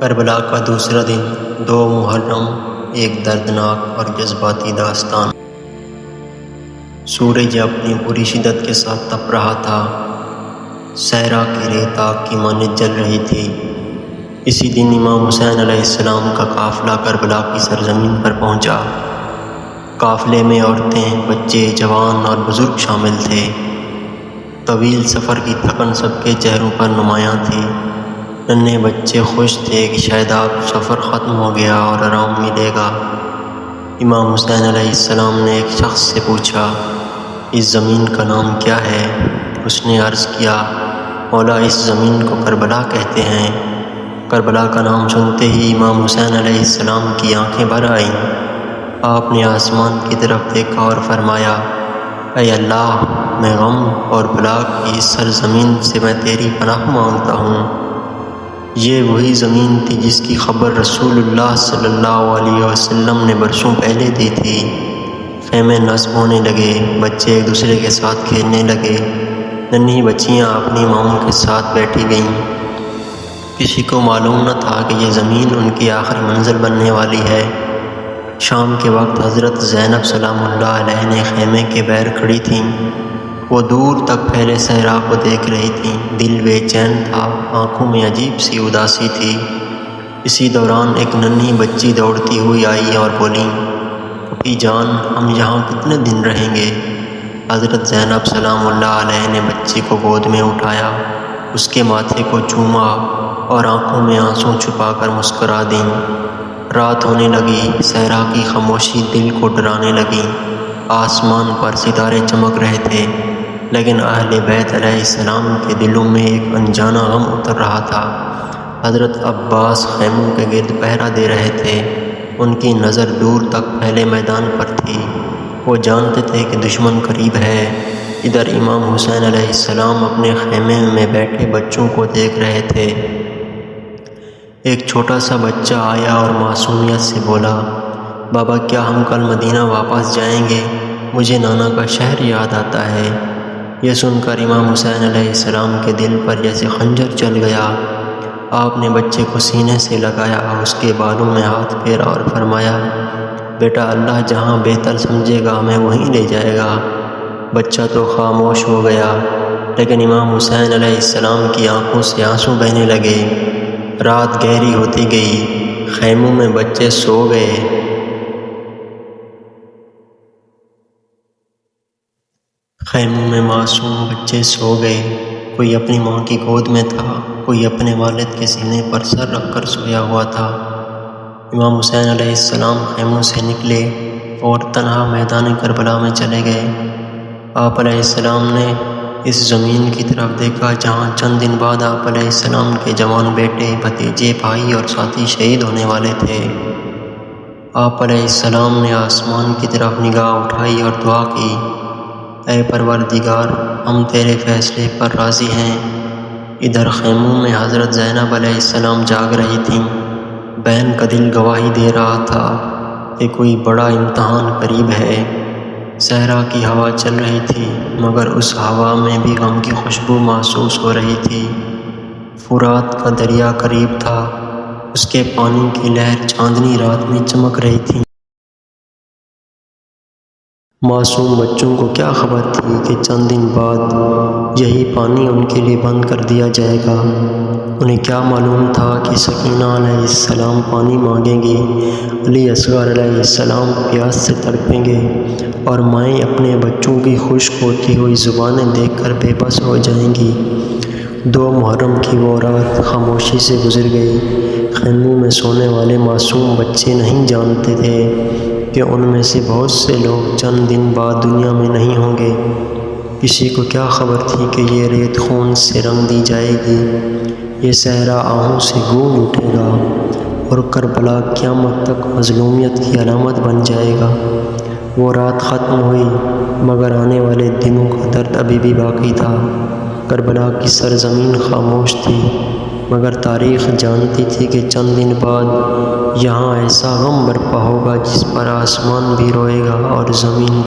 کربلا کا دوسرا دن 2 محرم، ایک دردناک اور جذباتی داستان۔ سورج اپنی پوری شدت کے ساتھ تپ رہا تھا، صحرا کی ریت آگ کی مانند جل رہی تھی۔ اسی دن امام حسین علیہ السلام کا قافلہ کربلا کی سرزمین پر پہنچا۔ قافلے میں عورتیں، بچے، جوان اور بزرگ شامل تھے۔ طویل سفر کی تھکن سب کے چہروں پر نمایاں تھی۔ ننھے بچے خوش تھے کہ شاید اب سفر ختم ہو گیا اور آرام ملے گا۔ امام حسین علیہ السلام نے ایک شخص سے پوچھا، اس زمین کا نام کیا ہے؟ اس نے عرض کیا، مولا اس زمین کو کربلا کہتے ہیں۔ کربلا کا نام سنتے ہی امام حسین علیہ السلام کی آنکھیں بھر آئیں۔ آپ نے آسمان کی طرف دیکھا اور فرمایا، اے اللہ، میں غم اور بلا کی اس سرزمین سے میں تیری پناہ مانگتا ہوں۔ یہ وہی زمین تھی جس کی خبر رسول اللہ صلی اللہ علیہ وسلم نے برسوں پہلے دی تھی۔ خیمے نصب ہونے لگے، بچے ایک دوسرے کے ساتھ کھیلنے لگے، ننھی بچیاں اپنی ماؤں کے ساتھ بیٹھی گئیں۔ کسی کو معلوم نہ تھا کہ یہ زمین ان کی آخری منزل بننے والی ہے۔ شام کے وقت حضرت زینب سلام اللہ علیہ نے خیمے کے بہر کھڑی تھیں۔ وہ دور تک پھیلے صحرا کو دیکھ رہی تھیں۔ دل بے چین تھا، آنکھوں میں عجیب سی اداسی تھی۔ اسی دوران ایک ننھی بچی دوڑتی ہوئی آئی اور بولی، پھوپھی جان، ہم یہاں کتنے دن رہیں گے؟ حضرت زینب سلام اللہ علیہ نے بچی کو گود میں اٹھایا، اس کے ماتھے کو چوما اور آنکھوں میں آنسو چھپا کر مسکرا دیں۔ رات ہونے لگی، صحرا کی خاموشی دل کو ڈرانے لگی۔ آسمان پر ستارے چمک رہے تھے، لیکن اہل بیت علیہ السلام کے دلوں میں ایک انجانا غم اتر رہا تھا۔ حضرت عباس خیموں کے گرد پہرا دے رہے تھے۔ ان کی نظر دور تک پھیلے میدان پر تھی۔ وہ جانتے تھے کہ دشمن قریب ہے۔ ادھر امام حسین علیہ السلام اپنے خیمے میں بیٹھے بچوں کو دیکھ رہے تھے۔ ایک چھوٹا سا بچہ آیا اور معصومیت سے بولا، بابا کیا ہم کل مدینہ واپس جائیں گے؟ مجھے نانا کا شہر یاد آتا ہے۔ یہ سن کر امام حسین علیہ السلام کے دل پر جیسے خنجر چل گیا۔ آپ نے بچے کو سینے سے لگایا، اس کے بالوں میں ہاتھ پھیرا اور فرمایا، بیٹا اللہ جہاں بہتر سمجھے گا ہمیں وہیں لے جائے گا۔ بچہ تو خاموش ہو گیا، لیکن امام حسین علیہ السلام کی آنکھوں سے آنسو بہنے لگے۔ رات گہری ہوتی گئی، خیموں میں بچے سو گئے۔ خیموں میں معصوم بچے سو گئے۔ کوئی اپنی ماں کی گود میں تھا، کوئی اپنے والد کے سینے پر سر رکھ کر سویا ہوا تھا۔ امام حسین علیہ السلام خیموں سے نکلے اور تنہا میدان کربلا میں چلے گئے۔ آپ علیہ السلام نے اس زمین کی طرف دیکھا جہاں چند دن بعد آپ علیہ السلام کے جوان بیٹے، بھتیجے، بھائی اور ساتھی شہید ہونے والے تھے۔ آپ علیہ السلام نے آسمان کی طرف نگاہ اٹھائی اور دعا کی، اے پروردگار، ہم تیرے فیصلے پر راضی ہیں۔ ادھر خیموں میں حضرت زینب علیہ السلام جاگ رہی تھیں۔ بہن کا دل گواہی دے رہا تھا کہ کوئی بڑا امتحان قریب ہے۔ صحرا کی ہوا چل رہی تھی، مگر اس ہوا میں بھی غم کی خوشبو محسوس ہو رہی تھی۔ فرات کا دریا قریب تھا، اس کے پانی کی لہر چاندنی رات میں چمک رہی تھی۔ معصوم بچوں کو کیا خبر تھی کہ چند دن بعد یہی پانی ان کے لیے بند کر دیا جائے گا۔ انہیں کیا معلوم تھا کہ سکینہ علیہ السلام پانی مانگیں گی، علی اصغر علیہ السلام پیاس سے تڑپیں گے، اور مائیں اپنے بچوں کی خشک ہوتی ہوئی زبانیں دیکھ کر بے بس ہو جائیں گی۔ 2 محرم کی وہ رات خاموشی سے گزر گئی۔ خیموں میں سونے والے معصوم بچے نہیں جانتے تھے کہ ان میں سے بہت سے لوگ چند دن بعد دنیا میں نہیں ہوں گے۔ کسی کو کیا خبر تھی کہ یہ ریت خون سے رنگ دی جائے گی، یہ صحرا آہوں سے گونج اٹھے گا، اور کربلا قیامت تک مظلومیت کی علامت بن جائے گا۔ وہ رات ختم ہوئی، مگر آنے والے دنوں کا درد ابھی بھی باقی تھا۔ کربلا کی سرزمین خاموش تھی، مگر تاریخ جانتی تھی کہ چند دن بعد یہاں ایسا غم برپا ہوگا جس پر آسمان بھی روئے گا اور زمین